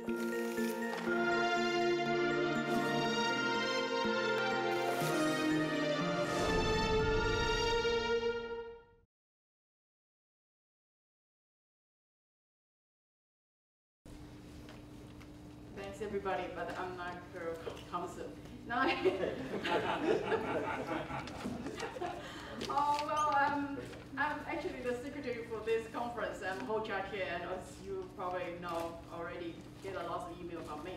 Thanks everybody, but I'm not Kirill Thompson. No. Oh well, I'm actually the secretary for this conference. I'm Ho Jia, and as you probably know already, get a lot of email from me.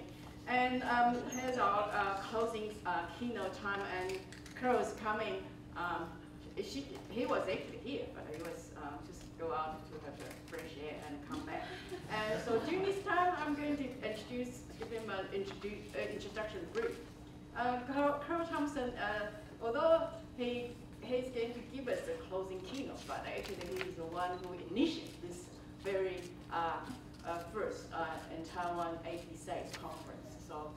And here's our closing keynote time, and Kirill's coming. He was actually here, but he was just go out to have a fresh air and come back. And so during this time, I'm going to give him an introduction brief. Kirill Thompson, although he's going to give us a closing keynote, but actually he's the one who initiated this very first in Taiwan APSafe conference. So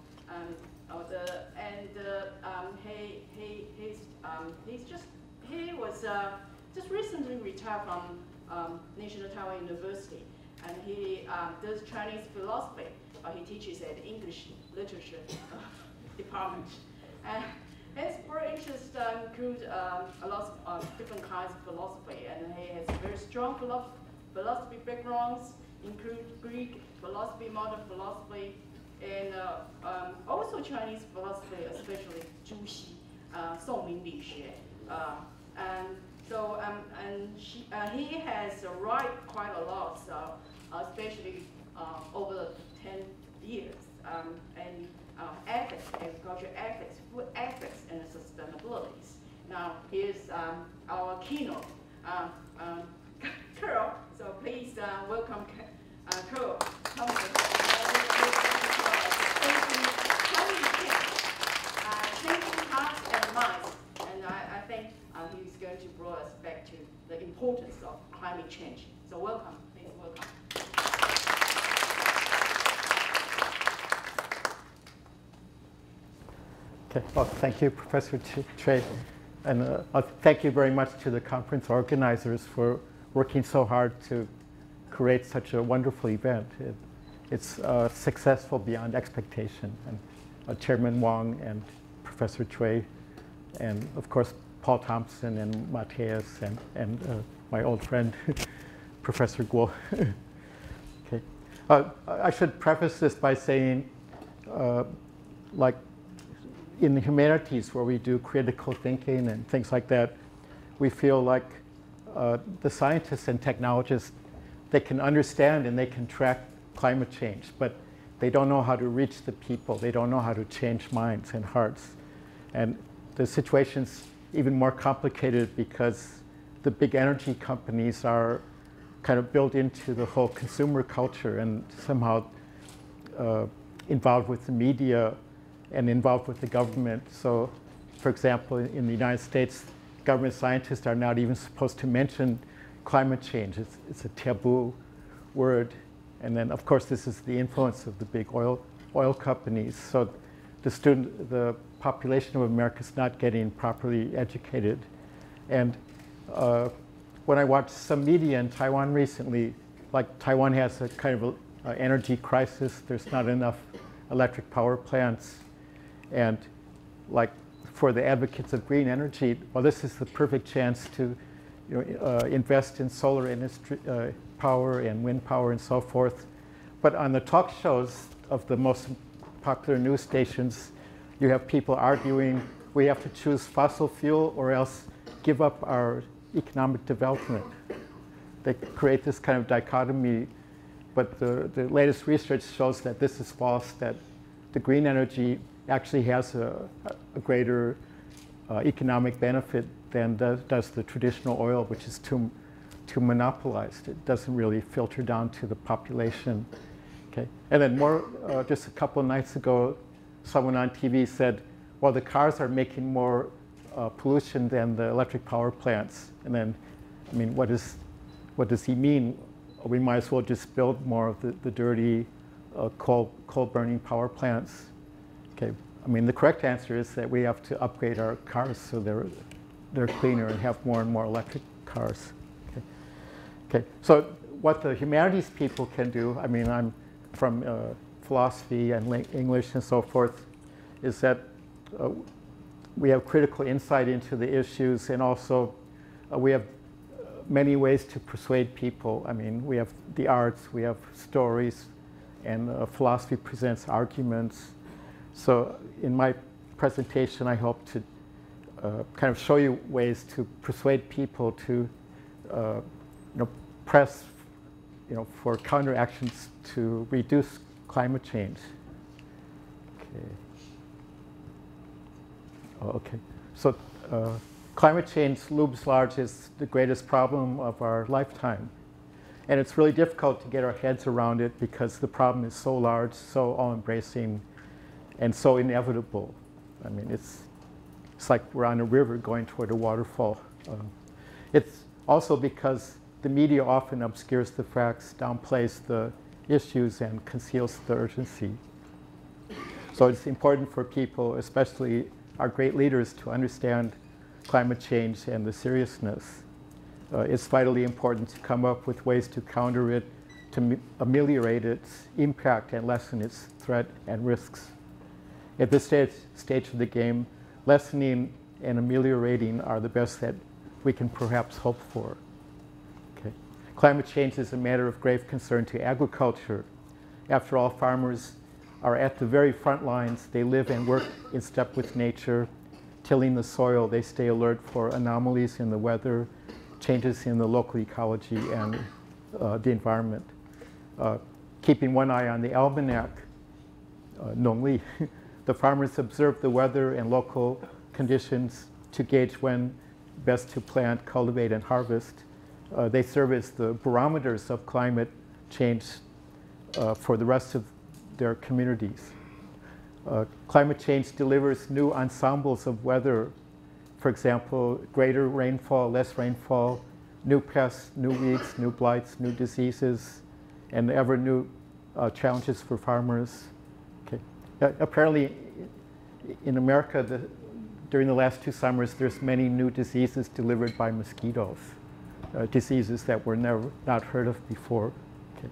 he was just recently retired from National Taiwan University, and he does Chinese philosophy. He teaches at the English literature department. And his broad interests include a lot of different kinds of philosophy, and he has very strong philosophy backgrounds, include Greek philosophy, modern philosophy, and also Chinese philosophy, especially Zhuxi, 宋明理学. And so he has write quite a lot, especially over the 10 years, and ethics, agriculture ethics, food ethics, and sustainability. Now here's our keynote, Kirill. So please welcome Kirill Thompson. Changing hearts and minds, and I think he's going to bring us back to the importance of climate change. So welcome, please welcome. Okay, well, thank you, Professor Chui, and thank you very much to the conference organizers for working so hard to create such a wonderful event. It's successful beyond expectation, and Chairman Wang and Professor Chui, and of course Paul Thompson and Matthias and my old friend Professor Guo. Okay, I should preface this by saying, like in the humanities where we do critical thinking and things like that, we feel like the scientists and technologists, they can understand and they can track climate change, but they don't know how to reach the people. They don't know how to change minds and hearts. And the situation's even more complicated because the big energy companies are kind of built into the whole consumer culture and somehow involved with the media and involved with the government. So, for example, in the United States, government scientists are not even supposed to mention climate change. It's a taboo word. And then, of course, this is the influence of the big oil companies. So the population of America is not getting properly educated. And when I watched some media in Taiwan recently, like Taiwan has a kind of an energy crisis. There's not enough electric power plants. And like for the advocates of green energy, well, this is the perfect chance to invest in solar industry, power and wind power and so forth. But on the talk shows of the most popular news stations, you have people arguing we have to choose fossil fuel or else give up our economic development. They create this kind of dichotomy, but the latest research shows that this is false, that the green energy actually has a greater economic benefit than does the traditional oil, which is too monopolized. It doesn't really filter down to the population. Okay, and then just a couple of nights ago, someone on TV said, well, the cars are making more pollution than the electric power plants. And then, I mean, what does he mean? We might as well just build more of the dirty coal-burning power plants. Okay, I mean, the correct answer is that we have to upgrade our cars so they're cleaner and have more and more electric cars. Okay, so what the humanities people can do, I mean, I'm from philosophy and English and so forth is that we have critical insight into the issues, and also we have many ways to persuade people. I mean, we have the arts, we have stories, and philosophy presents arguments. So in my presentation, I hope to kind of show you ways to persuade people to press for counteractions to reduce climate change. Okay. Okay. So climate change looms large is the greatest problem of our lifetime. And it's really difficult to get our heads around it because the problem is so large, so all-embracing, and so inevitable. I mean, it's like we're on a river going toward a waterfall. It's also because the media often obscures the facts, downplays the issues, and conceals the urgency. So it's important for people, especially our great leaders, to understand climate change and the seriousness. It's vitally important to come up with ways to counter it, to ameliorate its impact and lessen its threat and risks. At this stage of the game, lessening and ameliorating are the best that we can perhaps hope for. Okay. Climate change is a matter of grave concern to agriculture. After all, farmers are at the very front lines. They live and work in step with nature. Tilling the soil, they stay alert for anomalies in the weather, changes in the local ecology and the environment. Keeping one eye on the almanac, Nongli, the farmers observe the weather and local conditions to gauge when best to plant, cultivate, and harvest. They serve as the barometers of climate change for the rest of their communities. Climate change delivers new ensembles of weather. For example, greater rainfall, less rainfall, new pests, new weeds, new blights, new diseases, and ever new challenges for farmers. Okay. Apparently, in America, during the last 2 summers, there's many new diseases delivered by mosquitoes, diseases that were not heard of before. Okay.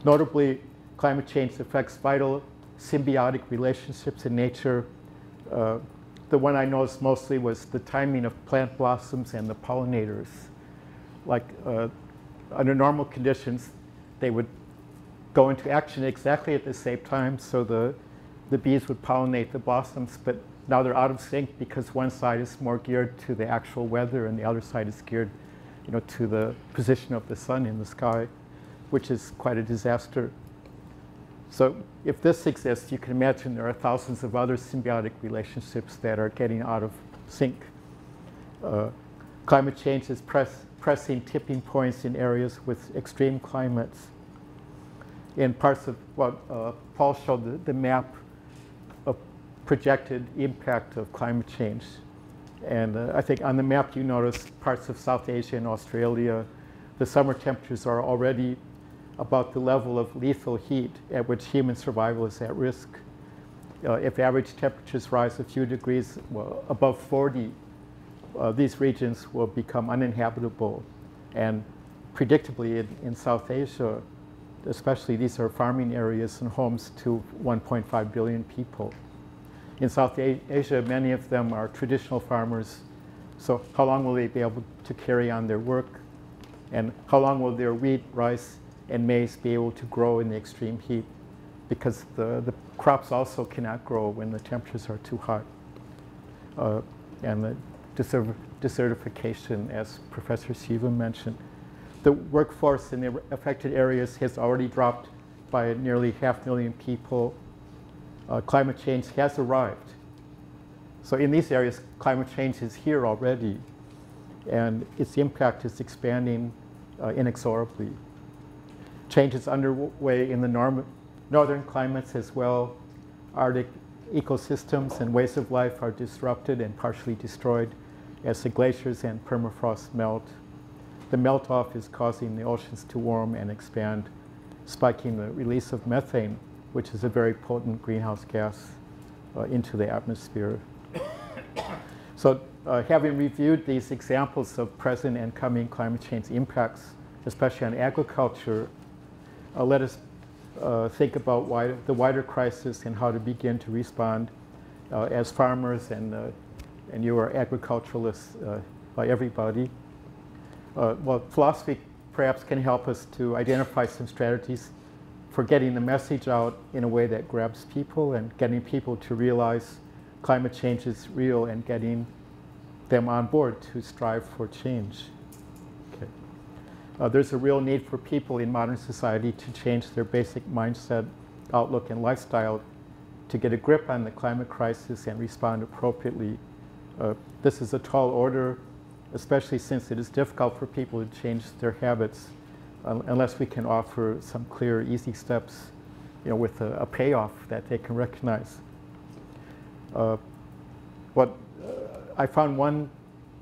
Notably, climate change affects vital symbiotic relationships in nature. The one I noticed mostly was the timing of plant blossoms and the pollinators. Like under normal conditions, they would go into action exactly at the same time, so the bees would pollinate the blossoms, but now they're out of sync because one side is more geared to the actual weather and the other side is geared to the position of the sun in the sky, which is quite a disaster. So if this exists, you can imagine there are thousands of other symbiotic relationships that are getting out of sync. Climate change is pressing tipping points in areas with extreme climates. In parts of what Paul showed, the map of projected impact of climate change. And I think on the map you notice parts of South Asia and Australia, the summer temperatures are already about the level of lethal heat at which human survival is at risk. If average temperatures rise a few degrees above 40, these regions will become uninhabitable. And predictably in South Asia, especially, these are farming areas and homes to 1.5 billion people. In South Asia, many of them are traditional farmers. So how long will they be able to carry on their work? And how long will their wheat, rice, and maize be able to grow in the extreme heat? Because the crops also cannot grow when the temperatures are too hot. And the desertification, as Professor Shiva mentioned. The workforce in the affected areas has already dropped by nearly 500,000 people. Climate change has arrived. So in these areas, climate change is here already, and its impact is expanding inexorably. Change is underway in the northern climates as well. Arctic ecosystems and ways of life are disrupted and partially destroyed as the glaciers and permafrost melt. The melt-off is causing the oceans to warm and expand, spiking the release of methane, which is a very potent greenhouse gas, into the atmosphere. So having reviewed these examples of present and coming climate change impacts, especially on agriculture, let us think about the wider crisis and how to begin to respond as farmers and you are agriculturalists by everybody. Well, philosophy perhaps can help us to identify some strategies for getting the message out in a way that grabs people and getting people to realize climate change is real and getting them on board to strive for change. Okay. There's a real need for people in modern society to change their basic mindset, outlook, and lifestyle to get a grip on the climate crisis and respond appropriately. This is a tall order, especially since it is difficult for people to change their habits unless we can offer some clear, easy steps, with a payoff that they can recognize. I found one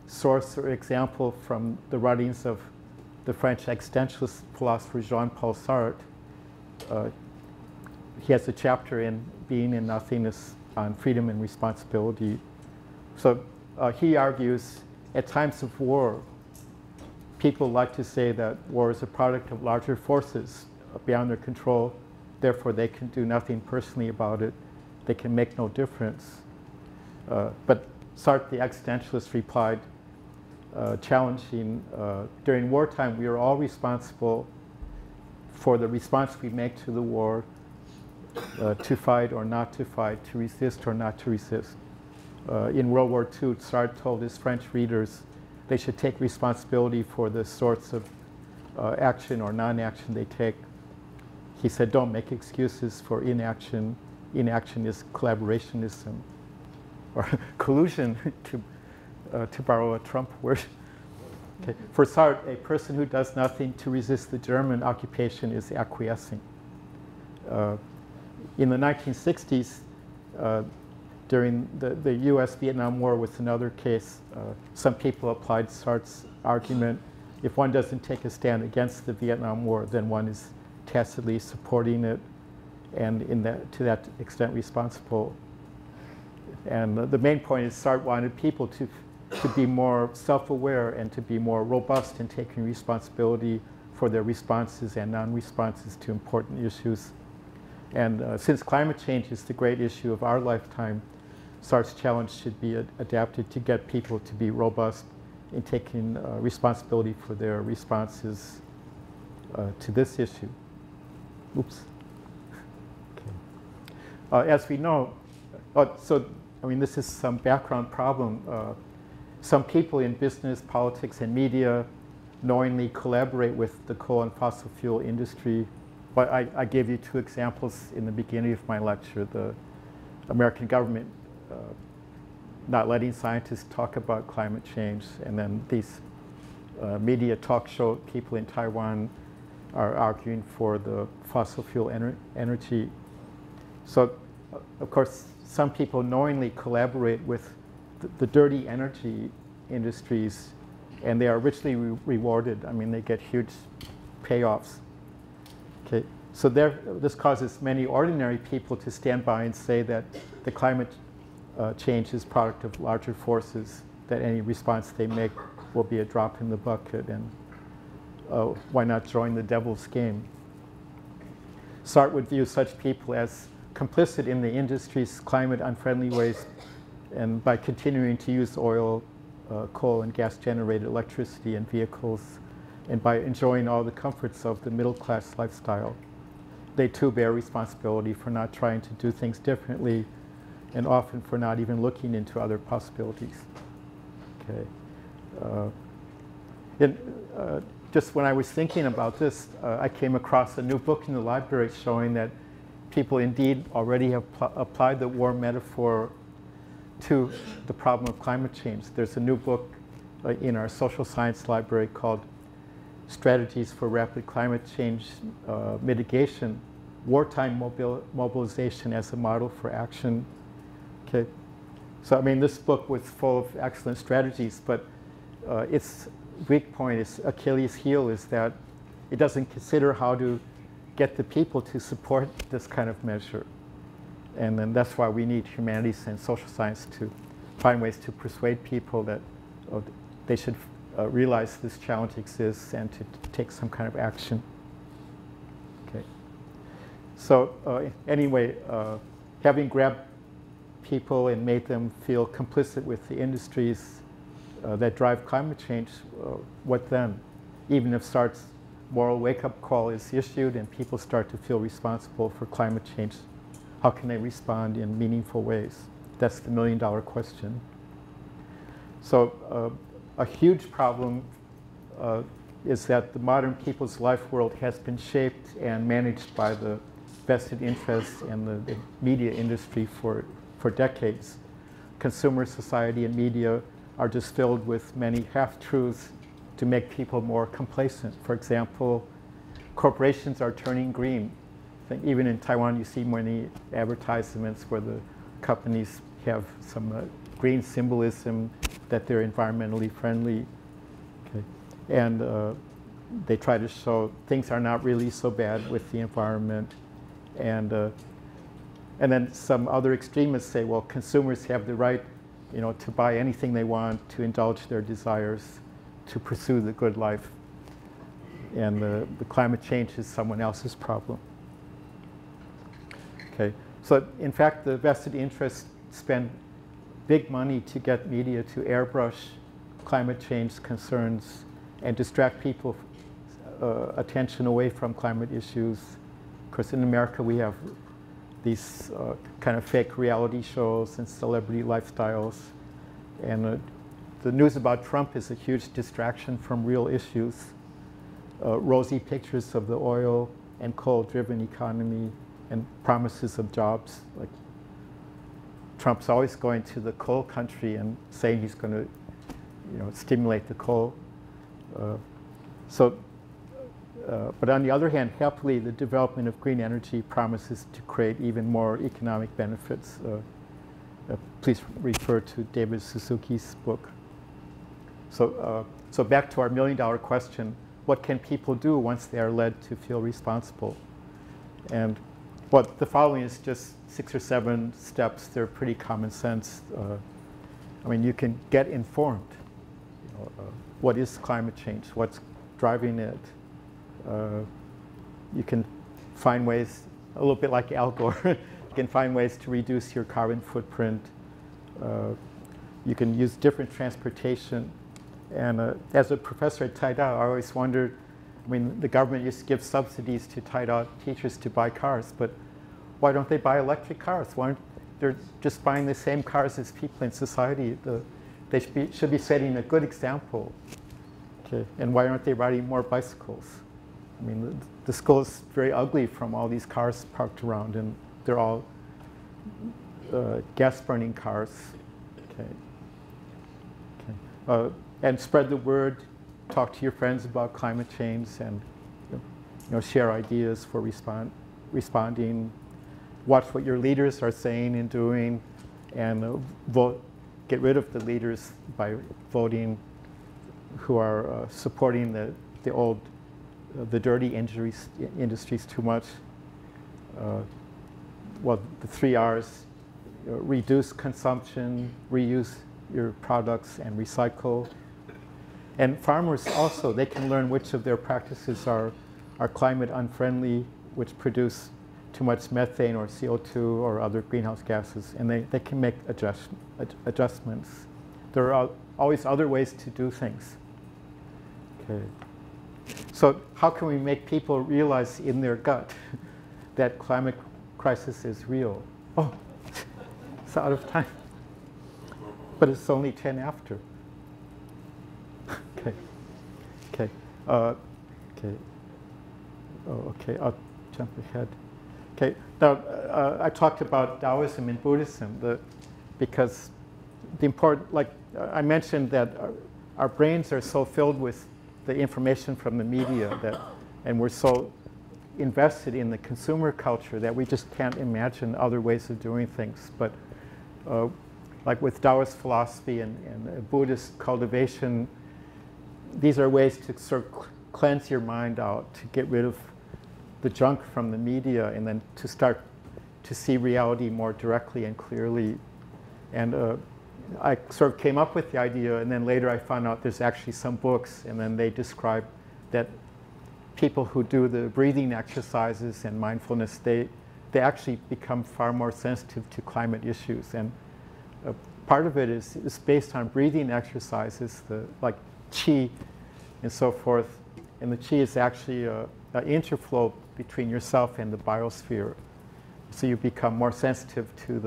source or example from the writings of the French existentialist philosopher Jean-Paul Sartre. He has a chapter in Being and Nothingness on freedom and responsibility. So he argues, at times of war, people like to say that war is a product of larger forces beyond their control, therefore they can do nothing personally about it, they can make no difference. But Sartre, the existentialist, replied, challenging, during wartime we are all responsible for the response we make to the war, to fight or not to fight, to resist or not to resist. In World War II, Sartre told his French readers they should take responsibility for the sorts of action or non-action they take. He said, don't make excuses for inaction. Inaction is collaborationism, or collusion, to borrow a Trump word. Okay. For Sartre, a person who does nothing to resist the German occupation is acquiescing. In the 1960s, during the US-Vietnam War was another case. Some people applied Sartre's argument, if one doesn't take a stand against the Vietnam War, then one is tacitly supporting it and to that extent responsible. And the main point is Sartre wanted people to be more self-aware and to be more robust in taking responsibility for their responses and non-responses to important issues. And since climate change is the great issue of our lifetime, Sartre's challenge should be adapted to get people to be robust in taking responsibility for their responses to this issue. Oops. Okay. As we know, this is some background problem. Some people in business, politics, and media knowingly collaborate with the coal and fossil fuel industry. But I gave you two examples in the beginning of my lecture. The American government not letting scientists talk about climate change, and then these media talk show people in Taiwan are arguing for the fossil fuel energy. So, of course, some people knowingly collaborate with the dirty energy industries, and they are richly rewarded. I mean, they get huge payoffs. Okay, so this causes many ordinary people to stand by and say that the climate change is product of larger forces, that any response they make will be a drop in the bucket, and why not join the devil's game? Sartre would view such people as complicit in the industry's climate unfriendly ways, and by continuing to use oil, coal, and gas-generated electricity in vehicles, and by enjoying all the comforts of the middle-class lifestyle. They too bear responsibility for not trying to do things differently, and often for not even looking into other possibilities. Okay. Just when I was thinking about this, I came across a new book in the library showing that people indeed already have applied the war metaphor to the problem of climate change. There's a new book in our social science library called Strategies for Rapid Climate Change Mitigation, Wartime Mobilization as a Model for Action. Okay. So, this book was full of excellent strategies, but its weak point, its Achilles heel, is that it doesn't consider how to get the people to support this kind of measure. And then that's why we need humanities and social science to find ways to persuade people that they should realize this challenge exists and to take some kind of action. Okay. So anyway, having grabbed people and made them feel complicit with the industries that drive climate change, what then? Even if START's moral wake-up call is issued and people start to feel responsible for climate change, how can they respond in meaningful ways? That's the million-dollar question. So a huge problem is that the modern people's life world has been shaped and managed by the vested interests and the media industry for decades. Consumer society and media are just filled with many half-truths to make people more complacent. For example, corporations are turning green. I think even in Taiwan, you see many advertisements where the companies have some green symbolism that they're environmentally friendly. Okay. And they try to show things are not really so bad with the environment. And then some other extremists say, well, consumers have the right, to buy anything they want, to indulge their desires, to pursue the good life. And the climate change is someone else's problem. Okay, so in fact, the vested interests spend big money to get media to airbrush climate change concerns and distract people's attention away from climate issues. Of course, in America, we have these kind of fake reality shows and celebrity lifestyles. And the news about Trump is a huge distraction from real issues. Rosy pictures of the oil and coal-driven economy and promises of jobs. Like Trump's always going to the coal country and saying he's going to, stimulate the coal. But on the other hand, happily, the development of green energy promises to create even more economic benefits. Please refer to David Suzuki's book. So back to our million-dollar question, what can people do once they are led to feel responsible? And the following is just 6 or 7 steps. They're pretty common sense. I mean, you can get informed. What is climate change? What's driving it? You can find ways, a little bit like Al Gore, you can find ways to reduce your carbon footprint. You can use different transportation. And as a professor at Taida, I always wondered, the government used to give subsidies to Taida teachers to buy cars, but why don't they buy electric cars? Why aren't they just buying the same cars as people in society? They should be setting a good example. Okay. And why aren't they riding more bicycles? The school is very ugly from all these cars parked around, and they're all gas-burning cars. Okay. Okay. And spread the word. Talk to your friends about climate change, and share ideas for responding. Watch what your leaders are saying and doing, and vote. Get rid of the leaders by voting who are supporting the dirty industries too much. The 3 R's, reduce consumption, reuse your products, and recycle. And farmers also, they can learn which of their practices are climate unfriendly, which produce too much methane or CO2 or other greenhouse gases, and they can make adjustments. There are always other ways to do things. Okay. So how can we make people realize in their gut that climate crisis is real? Oh, it's out of time. But it's only 10 after. Okay. Okay. Okay. Oh, okay. I'll jump ahead. Okay. Now, I talked about Taoism and Buddhism because the important, like I mentioned, that our brains are so filled with the information from the media and we're so invested in the consumer culture that we just can't imagine other ways of doing things. But like with Taoist philosophy and Buddhist cultivation, these are ways to sort of cleanse your mind out, to get rid of the junk from the media, and then to start to see reality more directly and clearly. And I sort of came up with the idea, and then later I found out there's actually some books, and then they describe that people who do the breathing exercises and mindfulness, they actually become far more sensitive to climate issues. And part of it is based on breathing exercises, like qi and so forth. And the qi is actually an interflow between yourself and the biosphere. So you become more sensitive to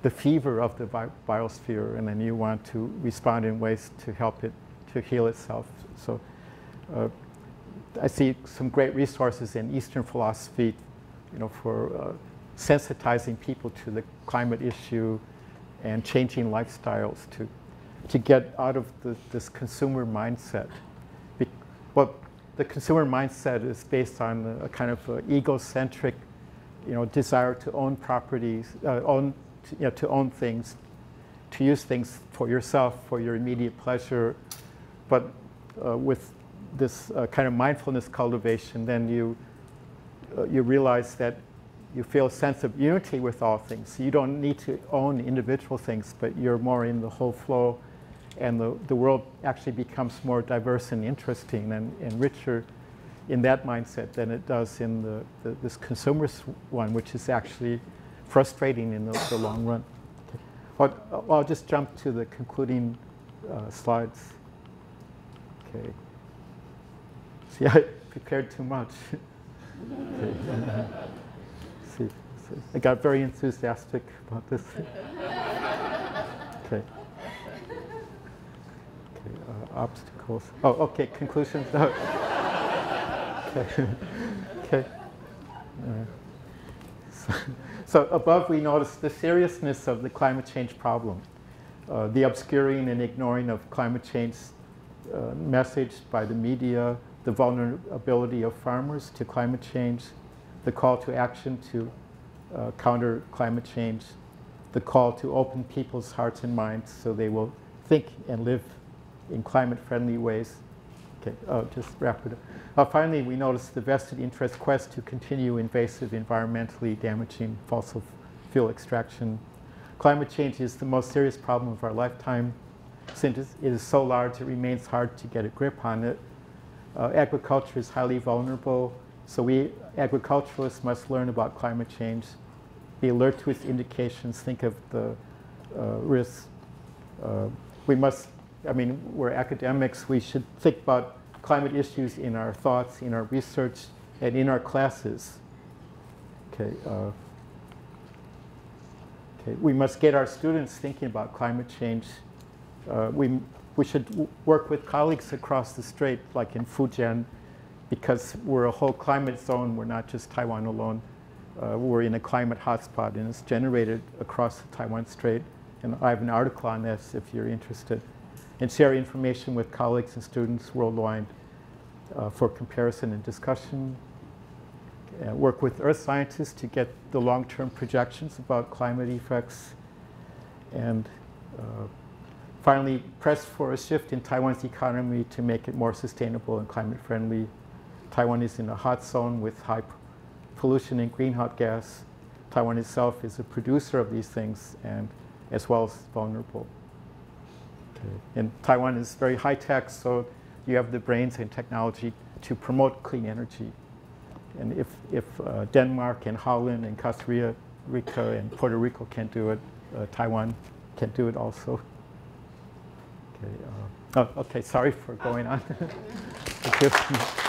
the fever of the biosphere, and then you want to respond in ways to help it to heal itself. So I see some great resources in Eastern philosophy, for sensitizing people to the climate issue and changing lifestyles to get out of this consumer mindset. Well, the consumer mindset is based on a kind of egocentric, desire to own properties, to own things, to use things for yourself, for your immediate pleasure. But with this kind of mindfulness cultivation, then you realize that you feel a sense of unity with all things. So you don't need to own individual things, but you're more in the whole flow, and the world actually becomes more diverse and interesting and richer in that mindset than it does in this consumerist one, which is actually frustrating in the long run. Okay. I'll just jump to the concluding slides. Okay. See, I prepared too much. Okay. See, I got very enthusiastic about this. Okay. Obstacles. Oh, okay. Conclusions. Okay. Okay. So above, we notice the seriousness of the climate change problem, the obscuring and ignoring of climate change message by the media, the vulnerability of farmers to climate change, the call to action to counter climate change, the call to open people's hearts and minds so they will think and live in climate-friendly ways. Okay, just wrap it up. Finally, we notice the vested interest quest to continue invasive, environmentally damaging fossil fuel extraction. Climate change is the most serious problem of our lifetime. Since it is so large, it remains hard to get a grip on it. Agriculture is highly vulnerable, so we agriculturalists must learn about climate change, be alert to its indications, think of the risks. We must, we're academics, we should think about climate issues in our thoughts, in our research, and in our classes. Okay. We must get our students thinking about climate change. We should work with colleagues across the strait, like in Fujian, because we're a whole climate zone. We're not just Taiwan alone. We're in a climate hotspot, and it's generated across the Taiwan Strait. And I have an article on this if you're interested. And share information with colleagues and students worldwide for comparison and discussion. Work with earth scientists to get the long-term projections about climate effects. And finally, press for a shift in Taiwan's economy to make it more sustainable and climate-friendly. Taiwan is in a hot zone with high pollution and greenhouse gas. Taiwan itself is a producer of these things, and as well as vulnerable. Okay. And Taiwan is very high-tech, so you have the brains and technology to promote clean energy. And if Denmark and Holland and Costa Rica and Puerto Rico can do it, Taiwan can do it also. Okay, okay, sorry for going on. Thank you.